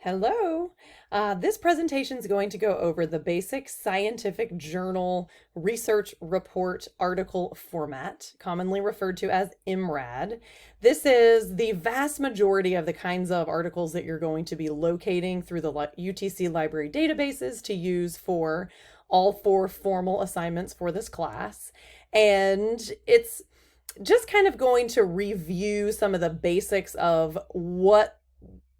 Hello. This presentation is going to go over the basic scientific journal research report article format, commonly referred to as IMRAD. This is the vast majority of the kinds of articles that you're going to be locating through the UTC library databases to use for all four formal assignments for this class. And it's just kind of going to review some of the basics of what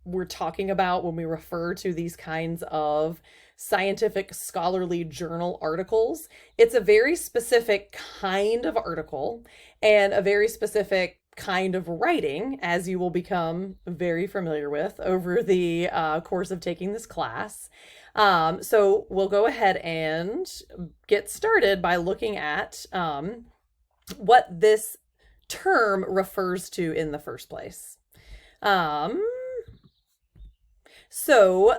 we're talking about when we refer to these kinds of scientific scholarly journal articles. It's a very specific kind of article and a very specific kind of writing, as you will become very familiar with over the course of taking this class. So we'll go ahead and get started by looking at what this term refers to in the first place. So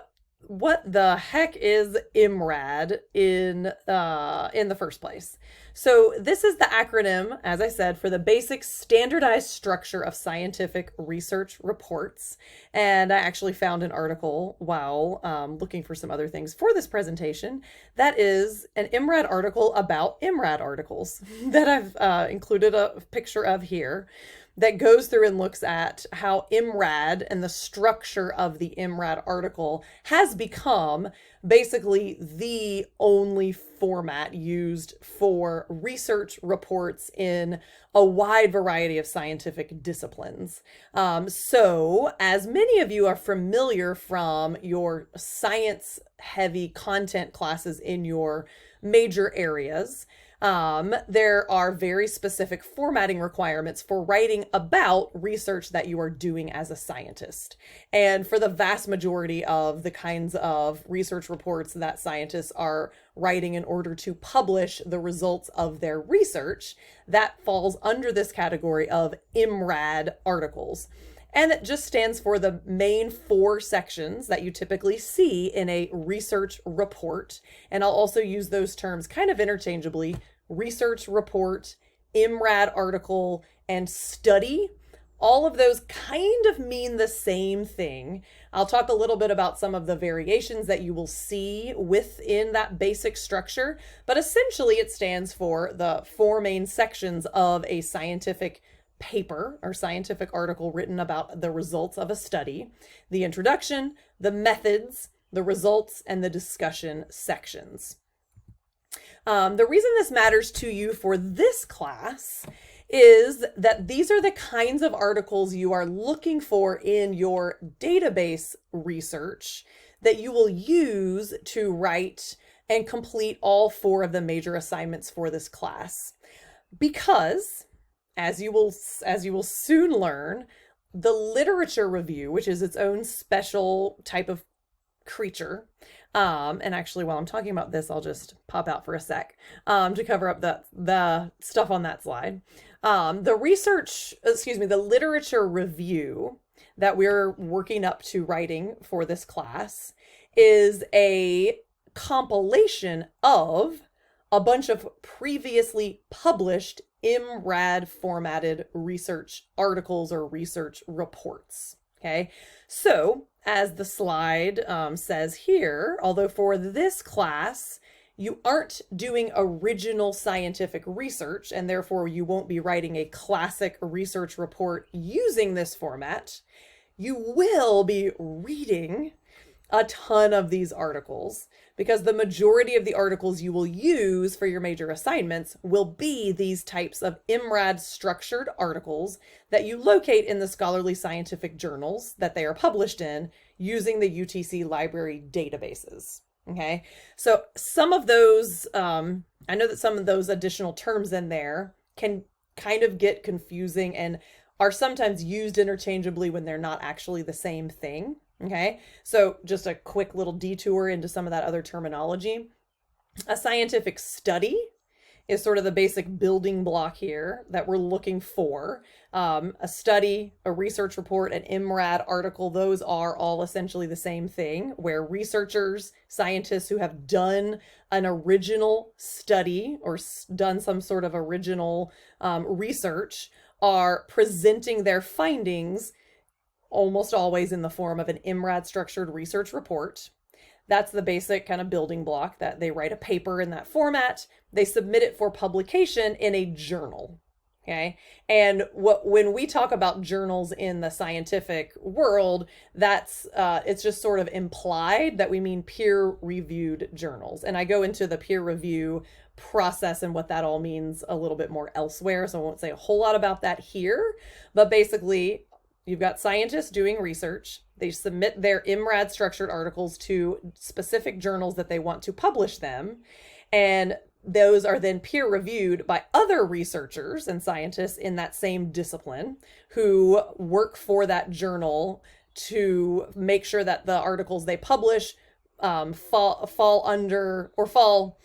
what the heck is IMRAD in the first place? So this is the acronym, as I said, for the basic standardized structure of scientific research reports. And I actually found an article while looking for some other things for this presentation that is an IMRAD article about IMRAD articles that I've included a picture of here, that goes through and looks at how IMRAD and the structure of the IMRAD article has become basically the only format used for research reports in a wide variety of scientific disciplines. So as many of you are familiar from your science-heavy content classes in your major areas, there are very specific formatting requirements for writing about research that you are doing as a scientist. And for the vast majority of the kinds of research reports that scientists are writing in order to publish the results of their research, that falls under this category of IMRAD articles. And it just stands for the main four sections that you typically see in a research report. And I'll also use those terms kind of interchangeably: research report, IMRAD article, and study. All of those kind of mean the same thing. I'll talk a little bit about some of the variations that you will see within that basic structure, but essentially it stands for the four main sections of a scientific paper or scientific article written about the results of a study: the introduction, the methods, the results, and the discussion sections. The reason this matters to you for this class is that these are the kinds of articles you are looking for in your database research that you will use to write and complete all four of the major assignments for this class. Because, as you will soon learn, the literature review, which is its own special type of creature, and actually while I'm talking about this, I'll just pop out for a sec to cover up the stuff on that slide. The literature review that we're working up to writing for this class is a compilation of a bunch of previously published IMRAD formatted research articles or research reports. Okay, so as the slide says here, although for this class you aren't doing original scientific research and therefore you won't be writing a classic research report using this format, you will be reading a ton of these articles, because the majority of the articles you will use for your major assignments will be these types of IMRAD structured articles that you locate in the scholarly scientific journals that they are published in using the UTC library databases. Okay, so some of those, I know that some of those additional terms in there can kind of get confusing and are sometimes used interchangeably when they're not actually the same thing. Okay, so just a quick little detour into some of that other terminology. A scientific study is sort of the basic building block here that we're looking for. A study, a research report, an IMRAD article, those are all essentially the same thing, where researchers, scientists who have done an original study or done some sort of original research are presenting their findings almost always in the form of an IMRAD structured research report. That's the basic kind of building block, that they write a paper in that format. They submit it for publication in a journal. Okay. And when we talk about journals in the scientific world, that's it's just sort of implied that we mean peer-reviewed journals. And I go into the peer review process and what that all means a little bit more elsewhere, so I won't say a whole lot about that here. But basically, you've got scientists doing research. They submit their IMRAD structured articles to specific journals that they want to publish them, and those are then peer reviewed by other researchers and scientists in that same discipline who work for that journal to make sure that the articles they publish fall under, or fall,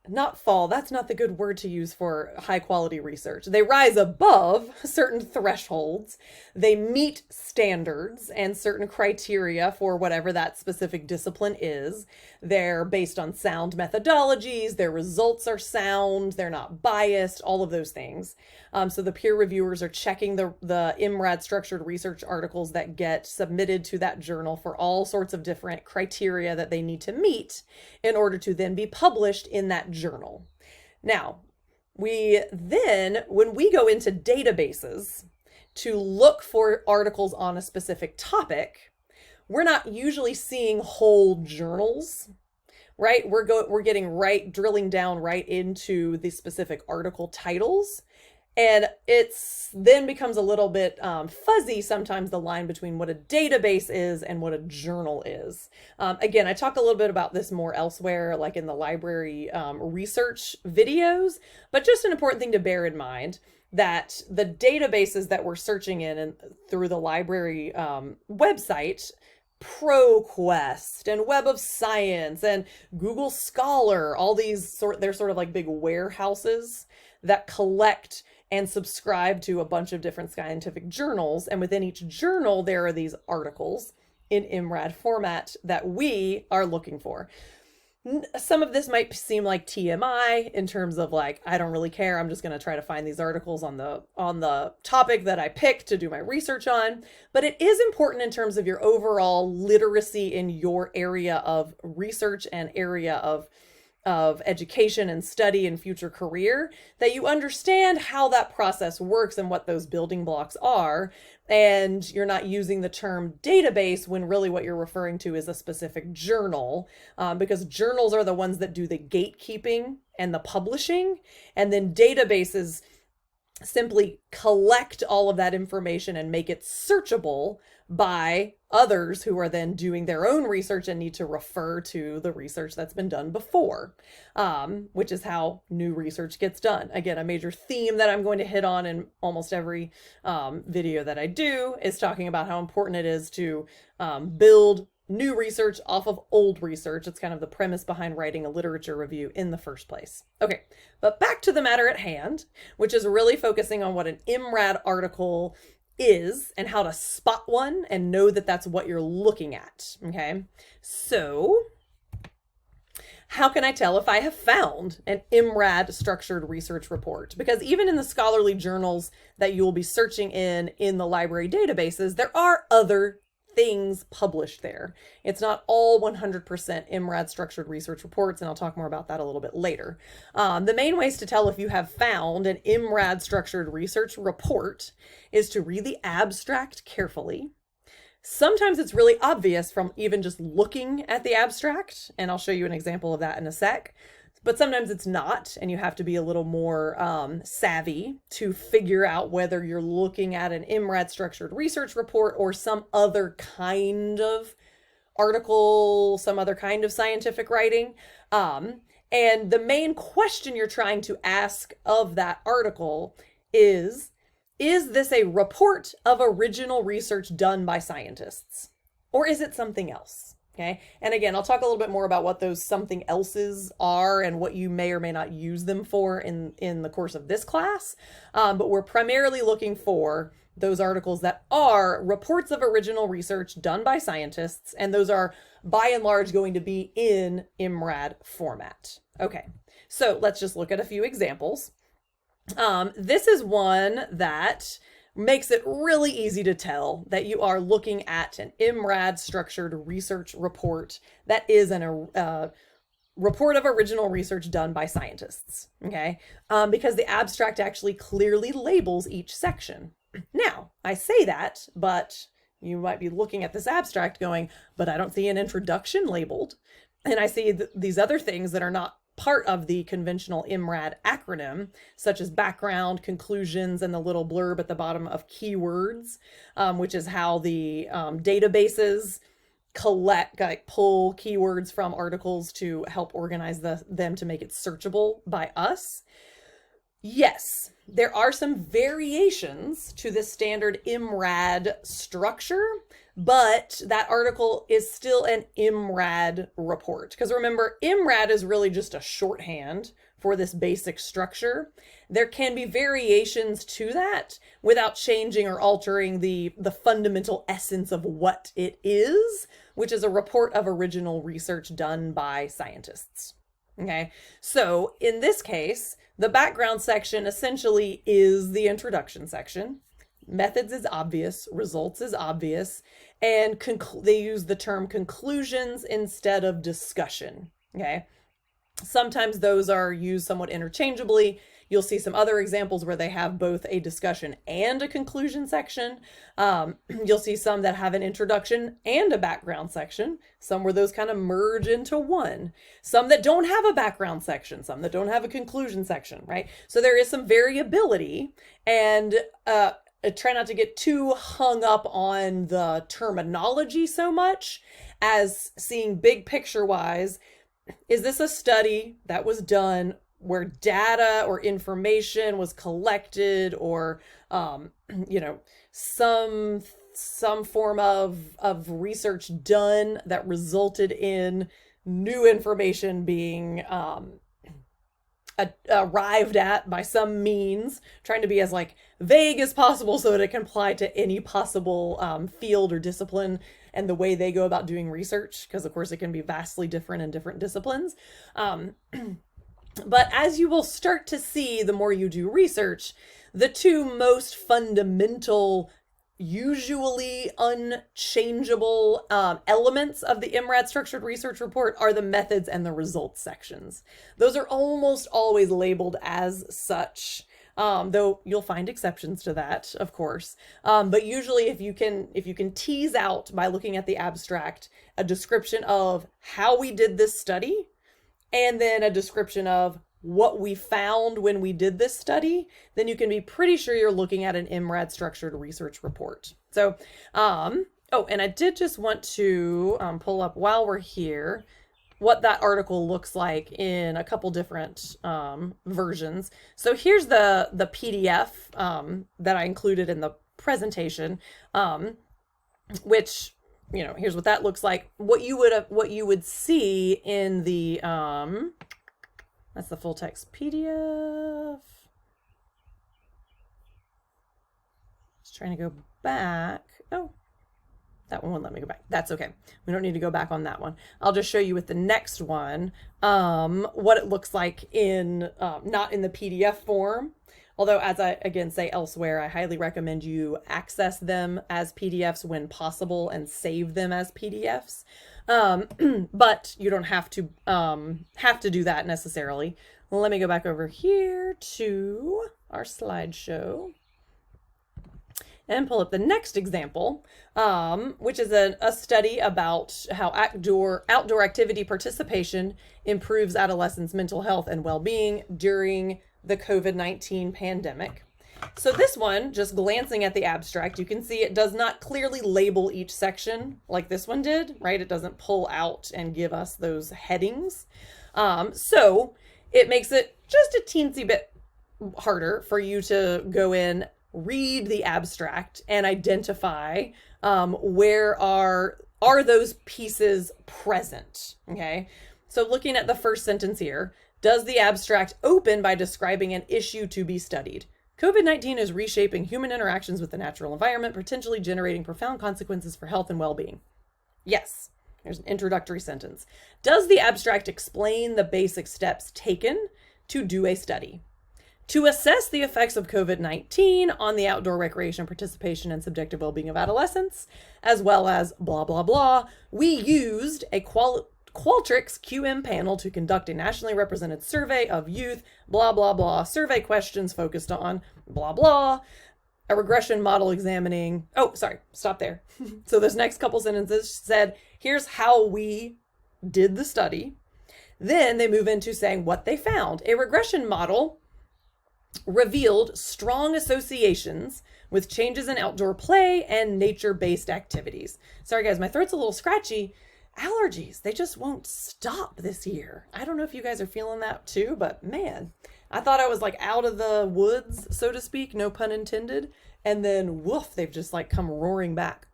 not fall, that's not the good word to use for high quality research. They rise above certain thresholds. They meet standards and certain criteria for whatever that specific discipline is. They're based on sound methodologies. Their results are sound. They're not biased, all of those things. So the peer reviewers are checking the IMRAD structured research articles that get submitted to that journal for all sorts of different criteria that they need to meet in order to then be published in that journal. Now, when we go into databases to look for articles on a specific topic, we're not usually seeing whole journals, right? We're getting drilling down right into the specific article titles. And it's then becomes a little bit fuzzy sometimes, the line between what a database is and what a journal is. Again, I talk a little bit about this more elsewhere, like in the library research videos, but just an important thing to bear in mind, that the databases that we're searching in and through the library website, ProQuest and Web of Science and Google Scholar, all these they're sort of like big warehouses that collect and subscribe to a bunch of different scientific journals. And within each journal, there are these articles in IMRAD format that we are looking for. Some of this might seem like TMI in terms of like, I don't really care. I'm just going to try to find these articles on the topic that I picked to do my research on. But it is important in terms of your overall literacy in your area of research and area of education and study and future career, that you understand how that process works and what those building blocks are. And you're not using the term database when really what you're referring to is a specific journal, because journals are the ones that do the gatekeeping and the publishing, and then databases simply collect all of that information and make it searchable by others who are then doing their own research and need to refer to the research that's been done before, which is how new research gets done. Again, a major theme that I'm going to hit on in almost every video that I do is talking about how important it is to build new research off of old research. It's kind of the premise behind writing a literature review in the first place. Okay, but back to the matter at hand, which is really focusing on what an IMRAD article is and how to spot one and know that that's what you're looking at. Okay, so how can I tell if I have found an IMRAD structured research report? Because even in the scholarly journals that you will be searching in the library databases, there are other things published there. It's not all 100% IMRAD structured research reports, and I'll talk more about that a little bit later. The main ways to tell if you have found an IMRAD structured research report is to read the abstract carefully. Sometimes it's really obvious from even just looking at the abstract, and I'll show you an example of that in a sec. But sometimes it's not, and you have to be a little more savvy to figure out whether you're looking at an IMRAD structured research report or some other kind of article, some other kind of scientific writing. And the main question you're trying to ask of that article is this a report of original research done by scientists? Or is it something else? Okay. And again, I'll talk a little bit more about what those something else's are and what you may or may not use them for in the course of this class. But we're primarily looking for those articles that are reports of original research done by scientists. And those are by and large going to be in IMRAD format. Okay. So let's just look at a few examples. This is one that makes it really easy to tell that you are looking at an IMRAD structured research report that is a report of original research done by scientists, okay? Because the abstract actually clearly labels each section. Now, I say that, but you might be looking at this abstract going, but I don't see an introduction labeled. And I see these other things that are not part of the conventional IMRAD acronym, such as background, conclusions, and the little blurb at the bottom of keywords, which is how the databases pull keywords from articles to help organize them to make it searchable by us. Yes, there are some variations to the standard IMRAD structure, but that article is still an IMRAD report. Because remember, IMRAD is really just a shorthand for this basic structure. There can be variations to that without changing or altering the fundamental essence of what it is, which is a report of original research done by scientists. Okay, so in this case, the background section essentially is the introduction section. Methods is obvious, results is obvious, and they use the term conclusions instead of discussion, okay? Sometimes those are used somewhat interchangeably. You'll see some other examples where they have both a discussion and a conclusion section. You'll see some that have an introduction and a background section. Some where those kind of merge into one. Some that don't have a background section. Some that don't have a conclusion section, right? So there is some variability, and try not to get too hung up on the terminology so much as seeing big picture wise. Is this a study that was done where data or information was collected, or some form of research done that resulted in new information being arrived at by some means, trying to be as vague as possible so that it can apply to any possible field or discipline and the way they go about doing research, because of course it can be vastly different in different disciplines. But as you will start to see, the more you do research, the two most fundamental, usually unchangeable elements of the IMRAD structured research report are the methods and the results sections. Those are almost always labeled as such, though you'll find exceptions to that, of course. But usually if you can tease out by looking at the abstract a description of how we did this study, and then a description of what we found when we did this study, then you can be pretty sure you're looking at an IMRAD structured research report. So, oh, and I did just want to pull up while we're here what that article looks like in a couple different versions. So here's the PDF that I included in the presentation, which, here's what that looks like. What you would see in the that's the full text PDF. Just trying to go back. Oh, that one won't let me go back. That's okay. We don't need to go back on that one. I'll just show you with the next one what it looks like in not in the PDF form. Although, as I again say elsewhere, I highly recommend you access them as PDFs when possible and save them as PDFs. But you don't have to do that necessarily. Let me go back over here to our slideshow and pull up the next example, which is a study about how outdoor activity participation improves adolescents' mental health and well-being during the COVID-19 pandemic. So this one, just glancing at the abstract, you can see it does not clearly label each section like this one did, right? It doesn't pull out and give us those headings. So it makes it just a teensy bit harder for you to go in, read the abstract, and identify where are those pieces present, okay? So looking at the first sentence here, does the abstract open by describing an issue to be studied? COVID-19 is reshaping human interactions with the natural environment, potentially generating profound consequences for health and well-being. Yes, there's an introductory sentence. Does the abstract explain the basic steps taken to do a study? To assess the effects of COVID-19 on the outdoor recreation, participation, and subjective well-being of adolescents, as well as blah, blah, blah, we used a Qualtrics QM panel to conduct a nationally represented survey of youth, blah, blah, blah. Survey questions focused on blah, blah. A regression model examining, stop there. So this next couple sentences said, here's how we did the study. Then they move into saying what they found. A regression model revealed strong associations with changes in outdoor play and nature-based activities. Sorry guys, my throat's a little scratchy. Allergies, they just won't stop this year. I don't know if you guys are feeling that too, but man, I thought I was like out of the woods, so to speak, no pun intended. And then woof, they've just like come roaring back.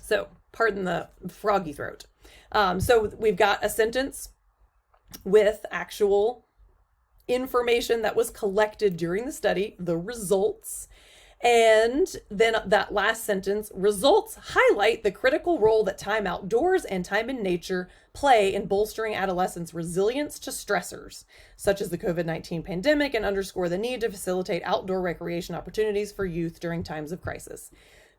So pardon the froggy throat. So we've got a sentence with actual information that was collected during the study, the results. And then that last sentence, results highlight the critical role that time outdoors and time in nature play in bolstering adolescents' resilience to stressors, such as the COVID-19 pandemic, and underscore the need to facilitate outdoor recreation opportunities for youth during times of crisis.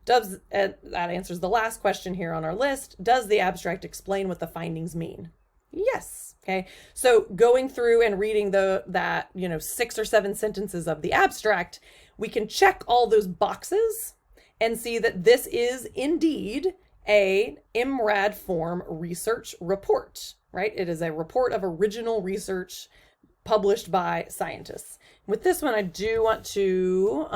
That answers the last question here on our list. Does the abstract explain what the findings mean? Yes. Okay. So going through and reading that 6 or 7 sentences of the abstract, we can check all those boxes and see that this is indeed a IMRAD form research report, right? It is a report of original research published by scientists. With this one, I do want to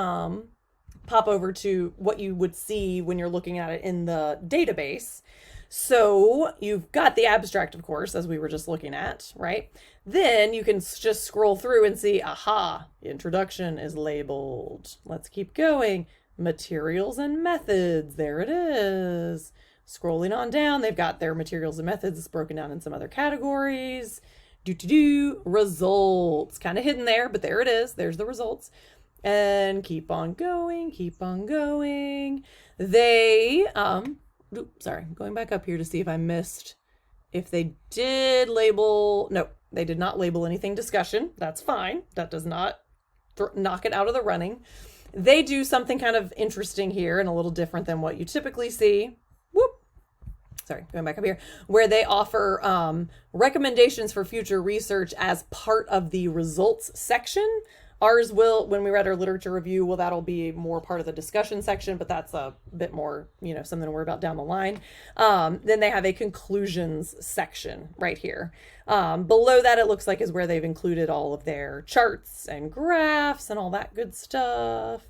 pop over to what you would see when you're looking at it in the database. So you've got the abstract, of course, as we were just looking at, right? Then you can just scroll through and see, aha, introduction is labeled. Let's keep going. Materials and methods, there it is. Scrolling on down, they've got their materials and methods. It's broken down in some other categories. Results, kind of hidden there, but there it is. There's the results. And keep on going, keep on going. They, going back up here to see if I missed, if they did label, no, they did not label anything discussion. That's fine. That does not knock it out of the running. They do something kind of interesting here and a little different than what you typically see. Going back up here, where they offer recommendations for future research as part of the results section. Ours will, when we read our literature review, that'll be more part of the discussion section, but that's a bit more, something to worry about down the line. Then they have a conclusions section right here. Below that, it looks like is where they've included all of their charts and graphs and all that good stuff.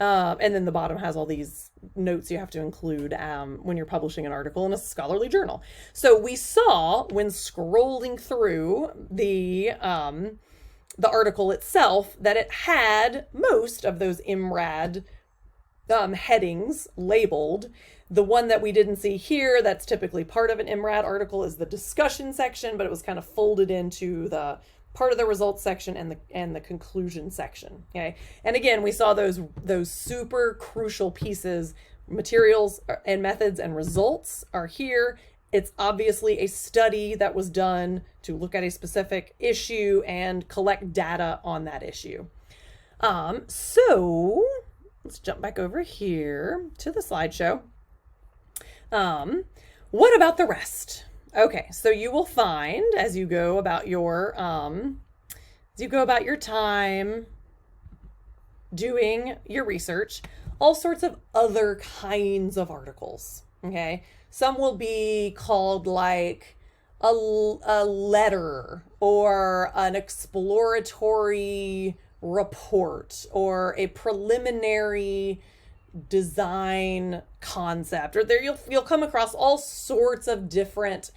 And then the bottom has all these notes you have to include when you're publishing an article in a scholarly journal. So we saw when scrolling through the article itself that it had most of those IMRAD headings labeled. The one that we didn't see here that's typically part of an IMRAD article is the discussion section, but it was kind of folded into the part of the results section and the conclusion section. Okay. And again, we saw those super crucial pieces, materials and methods and results are here. It's obviously a study that was done to look at a specific issue and collect data on that issue. So let's jump back over here to the slideshow. What about the rest? Okay, so you will find as you go about your time doing your research, all sorts of other kinds of articles. Okay, some will be called like a letter or an exploratory report or a preliminary design concept, or there you'll come across all sorts of different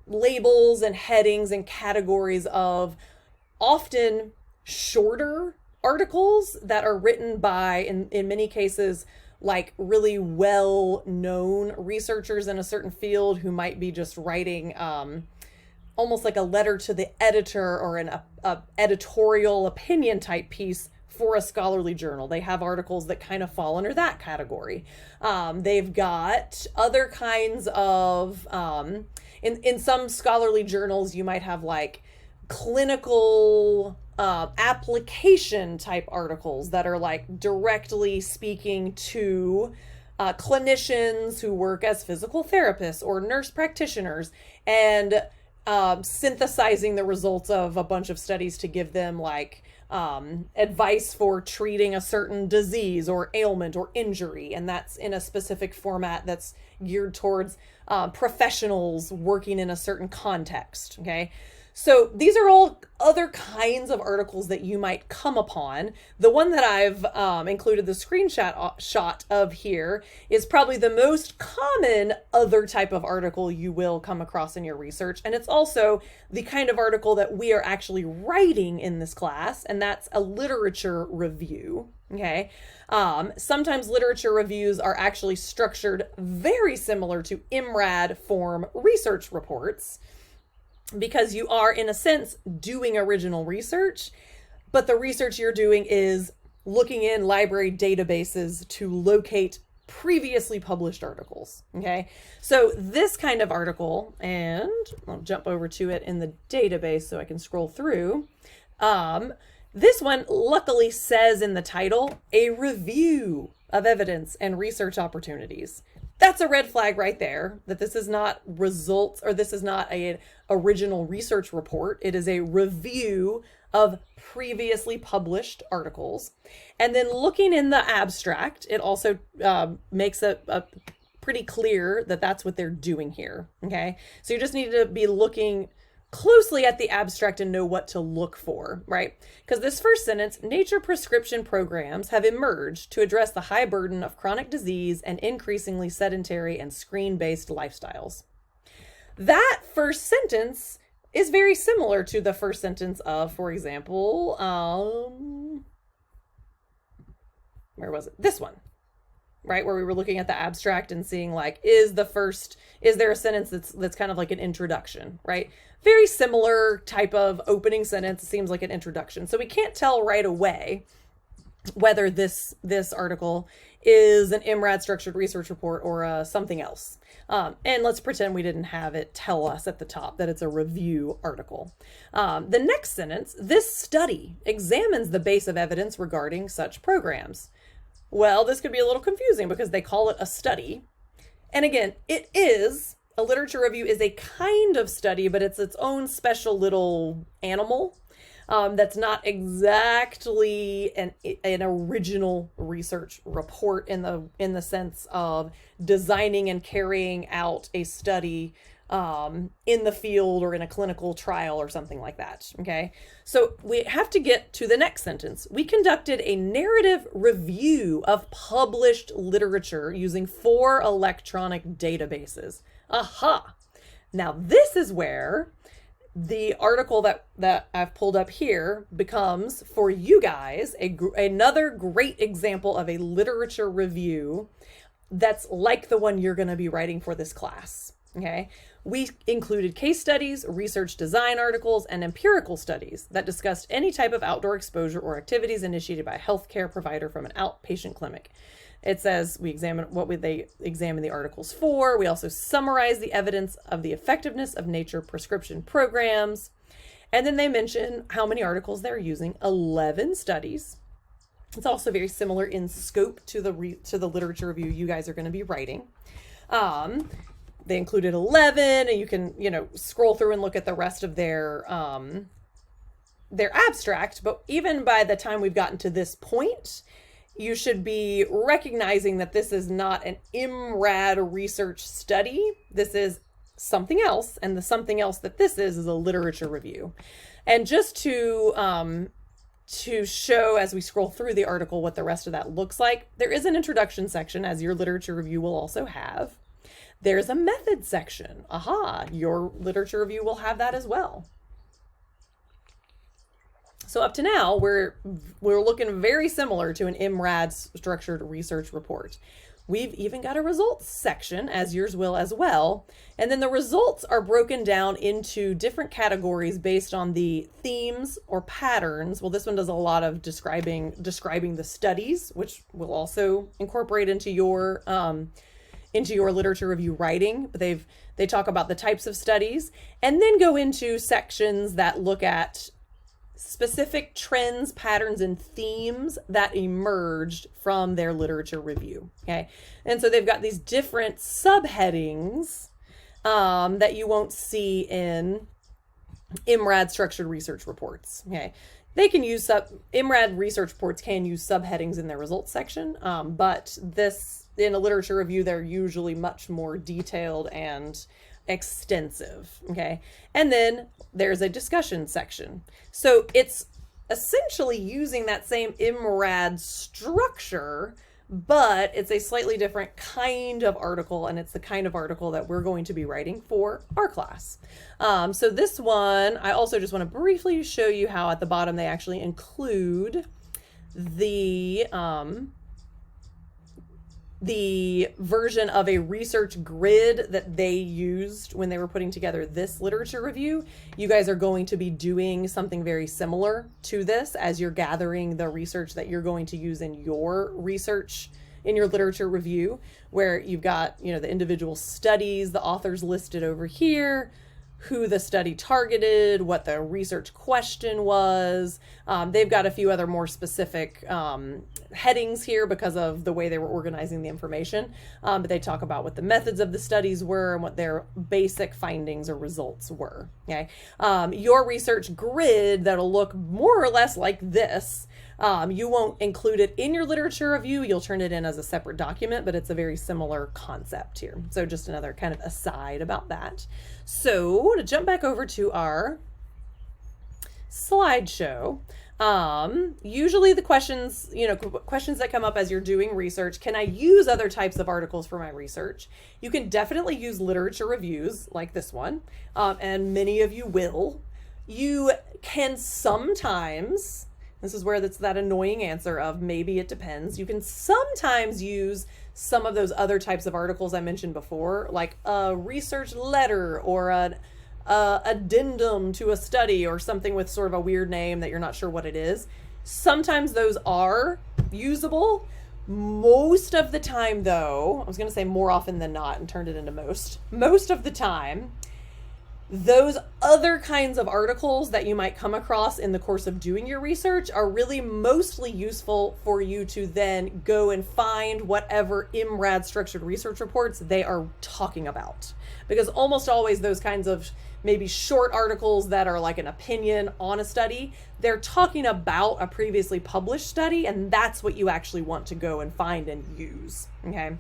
labels and headings and categories of often shorter articles that are written by, in many cases, like really well-known researchers in a certain field who might be just writing almost like a letter to the editor or a editorial opinion type piece for a scholarly journal. They have articles that kind of fall under that category. They've got other kinds of, in some scholarly journals, you might have like clinical application type articles that are like directly speaking to clinicians who work as physical therapists or nurse practitioners, and synthesizing the results of a bunch of studies to give them like advice for treating a certain disease or ailment or injury. And that's in a specific format that's geared towards professionals working in a certain context. Okay. So these are all other kinds of articles that you might come upon. The one that I've included the screenshot of here is probably the most common other type of article you will come across in your research. And it's also the kind of article that we are actually writing in this class, and that's a literature review. Okay. Sometimes literature reviews are actually structured very similar to IMRAD form research reports, because you are, in a sense, doing original research, but the research you're doing is looking in library databases to locate previously published articles. Okay, so this kind of article, and I'll jump over to it in the database so I can scroll through. This one luckily says in the title, a review of evidence and research opportunities. That's a red flag right there, that this is not results, or this is not an original research report. It is a review of previously published articles. And then looking in the abstract, it also makes it pretty clear that that's what they're doing here. Okay, so you just need to be looking closely at the abstract and know what to look for, right? Because this first sentence, nature prescription programs have emerged to address the high burden of chronic disease and increasingly sedentary and screen-based lifestyles. That first sentence is very similar to the first sentence of, for example, where was it? This one, right? Where we were looking at the abstract and seeing like, is there a sentence that's kind of like an introduction, right? Very similar type of opening sentence. It seems like an introduction. So we can't tell right away whether this article is an IMRAD structured research report or something else. And let's pretend we didn't have it tell us at the top that it's a review article. The next sentence, this study examines the base of evidence regarding such programs. Well, this could be a little confusing because they call it a study. And again, a literature review is a kind of study, but it's its own special little animal that's not exactly an original research report in the sense of designing and carrying out a study in the field or in a clinical trial or something like that. Okay, so we have to get to the next sentence. We conducted a narrative review of published literature using 4 electronic databases. Aha! Now this is where the article that I've pulled up here becomes, for you guys, another great example of a literature review that's like the one you're going to be writing for this class. Okay, we included case studies, research design articles, and empirical studies that discussed any type of outdoor exposure or activities initiated by a healthcare provider from an outpatient clinic. It says we examine they examine the articles for. We also summarize the evidence of the effectiveness of nature prescription programs. And then they mention how many articles they're using, 11 studies. It's also very similar in scope to the literature review you guys are going to be writing. They included 11, and you can, scroll through and look at the rest of their abstract. But even by the time we've gotten to this point, you should be recognizing that this is not an IMRAD research study. This is something else, and the something else that this is a literature review. And just to show as we scroll through the article what the rest of that looks like, there is an introduction section, as your literature review will also have. There's a method section. Aha, your literature review will have that as well. So up to now, we're looking very similar to an IMRAD structured research report. We've even got a results section, as yours will as well. And then the results are broken down into different categories based on the themes or patterns. Well, this one does a lot of describing the studies, which will also incorporate into your into your literature review writing. But they talk about the types of studies and then go into sections that look at specific trends, patterns, and themes that emerged from their literature review. Okay. And so they've got these different subheadings that you won't see in IMRAD structured research reports. Okay. They can use IMRAD research reports can use subheadings in their results section, but this in a literature review, they're usually much more detailed and extensive. Okay. And then there's a discussion section. So it's essentially using that same IMRAD structure, but it's a slightly different kind of article, and it's the kind of article that we're going to be writing for our class. So this one, I also just want to briefly show you how at the bottom they actually include the version of a research grid that they used when they were putting together this literature review. You guys are going to be doing something very similar to this as you're gathering the research that you're going to use in your research, in your literature review, where you've got, the individual studies, the authors listed over here, who the study targeted, what the research question was. They've got a few other more specific headings here because of the way they were organizing the information. But they talk about what the methods of the studies were and what their basic findings or results were. Okay. Your research grid that'll look more or less like this. You won't include it in your literature review. You'll turn it in as a separate document, but it's a very similar concept here. So just another kind of aside about that. So to jump back over to our slideshow, usually the questions, questions that come up as you're doing research, can I use other types of articles for my research? You can definitely use literature reviews like this one, and many of you will. You can sometimes, this is where that's that annoying answer of maybe it depends. You can sometimes use some of those other types of articles I mentioned before, like a research letter or an addendum to a study or something with sort of a weird name that you're not sure what it is. Sometimes those are usable. Most of the time, though, I was going to say more often than not and turned it into most of the time, those other kinds of articles that you might come across in the course of doing your research are really mostly useful for you to then go and find whatever IMRAD structured research reports they are talking about. Because almost always those kinds of maybe short articles that are like an opinion on a study, they're talking about a previously published study, and that's what you actually want to go and find and use. Okay.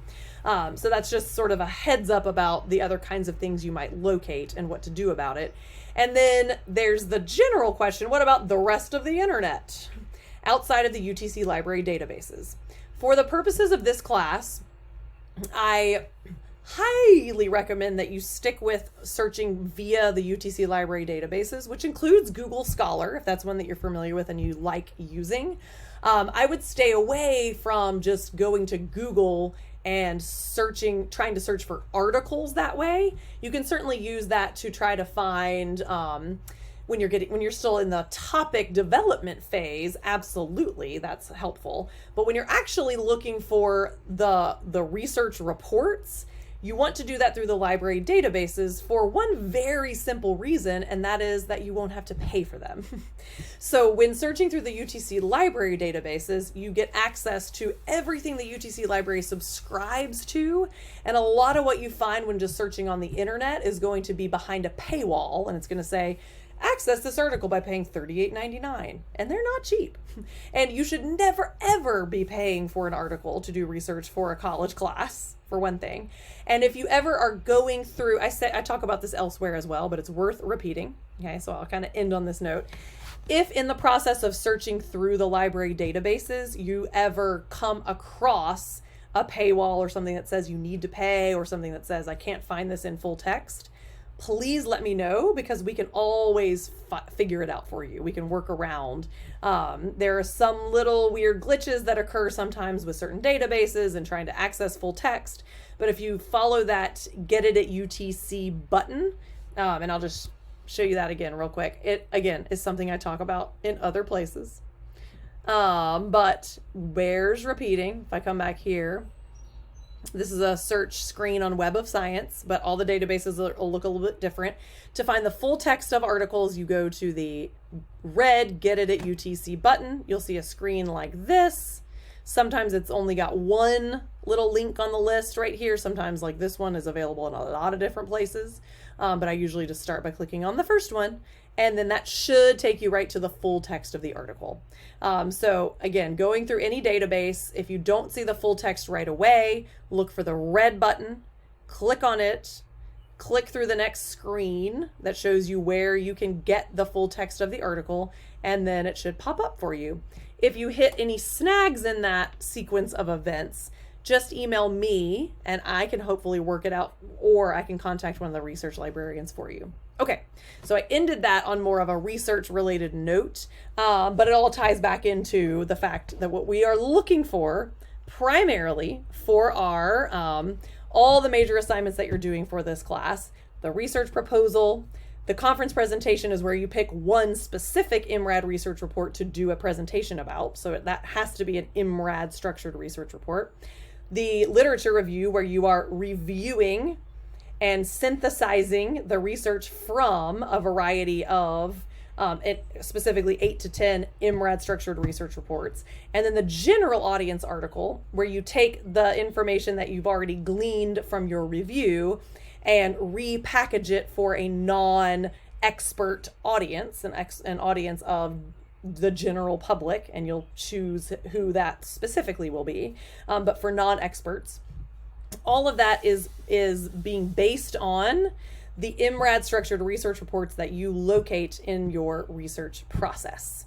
So that's just sort of a heads up about the other kinds of things you might locate and what to do about it. And then there's the general question, what about the rest of the internet outside of the UTC library databases? For the purposes of this class, I highly recommend that you stick with searching via the UTC library databases, which includes Google Scholar, if that's one that you're familiar with and you like using. I would stay away from just going to Google and trying to search for articles that way. You can certainly use that to try to find, when you're still in the topic development phase, absolutely, that's helpful. But when you're actually looking for the research reports, you want to do that through the library databases for one very simple reason, and that is that you won't have to pay for them. So when searching through the UTC library databases, you get access to everything the UTC library subscribes to, and a lot of what you find when just searching on the internet is going to be behind a paywall, and it's going to say, access this article by paying $38.99, and they're not cheap. And you should never ever be paying for an article to do research for a college class, for one thing. And if you ever are going through, I talk about this elsewhere as well, but it's worth repeating. Okay, so I'll kind of end on this note. If in the process of searching through the library databases, you ever come across a paywall or something that says you need to pay, or something that says I can't find this in full text, please let me know, because we can always figure it out for you. We can work around. There are some little weird glitches that occur sometimes with certain databases and trying to access full text. But if you follow that Get It at UTC button, and I'll just show you that again real quick. It, again, is something I talk about in other places. But bears repeating. If I come back here, This is a search screen on Web of Science, but all the databases will look a little bit different. To find the full text of articles, you go to the red Get It at UTC button. You'll see a screen like this. Sometimes it's only got one little link on the list right here. Sometimes like this one is available in a lot of different places. But I usually just start by clicking on the first one, and then that should take you right to the full text of the article. So again, going through any database, if you don't see the full text right away, look for the red button, click on it, click through the next screen that shows you where you can get the full text of the article, and then it should pop up for you. If you hit any snags in that sequence of events, just email me and I can hopefully work it out, or I can contact one of the research librarians for you. Okay, so I ended that on more of a research related note, but it all ties back into the fact that what we are looking for primarily for our all the major assignments that you're doing for this class, the research proposal, the conference presentation is where you pick one specific IMRAD research report to do a presentation about. So that has to be an IMRAD structured research report. The literature review, where you are reviewing and synthesizing the research from a variety of, specifically 8 to 10 IMRAD structured research reports. And then the general audience article, where you take the information that you've already gleaned from your review and repackage it for a non-expert audience, an audience of the general public, and you'll choose who that specifically will be. But for non-experts, all of that is being based on the IMRAD structured research reports that you locate in your research process.